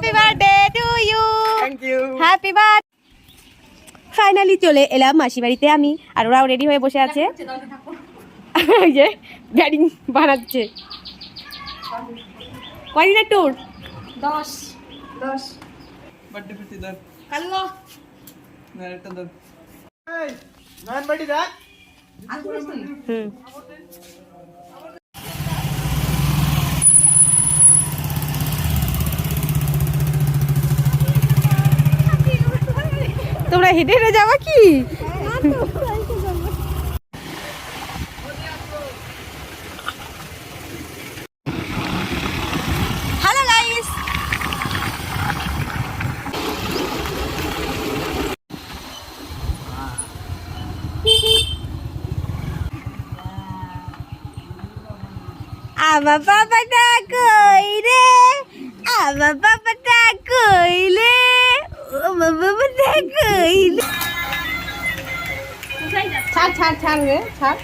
Happy birthday to you. Thank you. Happy birthday. Finally চলে এলাম মাসি বাড়িতে আমি, আর ওরাও রেডি হয়ে বসে আছে। এই যে ব্যাটিং বানাচ্ছে। কয়দিনের ট্যুর? 10 বার্থডে পার্টি দাও কাল্লো না এটা দাও। এই নয়ন বাড়ি দা হুম। তোমরা হেঁটে হেঁটে যাবা কি? হ্যালো গাইস, আমার বাবাটা কই রে, আমার বাবাটা কইলে, আমার বাবাটা কইলে। ছাড় ছাড় ছাড় রে ছাড়।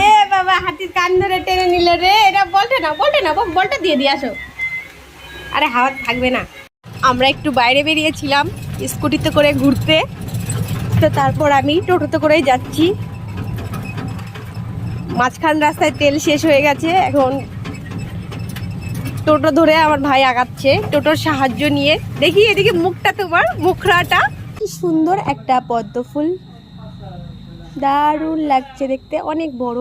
এ বাবা, হাতির কান ধরে টেনে নিল রে। এটা বলতে না, বলতে না, বলটা দিয়ে দিয়ে আসো। আরে হাওয়া থাকবে না। আমরা একটু বাইরে বেরিয়েছিলাম স্কুটিতে করে ঘুরতে, তো তারপর আমি টোটোতে করেই যাচ্ছি। মাঝখান রাস্তায় তেল শেষ হয়ে গেছে, এখন টোটো ধরে আমার ভাই আগাচ্ছে টোটোর সাহায্য নিয়ে। দেখি এদিকে মুখটা, তোমার মুখরাটা কি সুন্দর, একটা পদ্ম ফুল, দারুণ লাগছে দেখতে, অনেক বড়।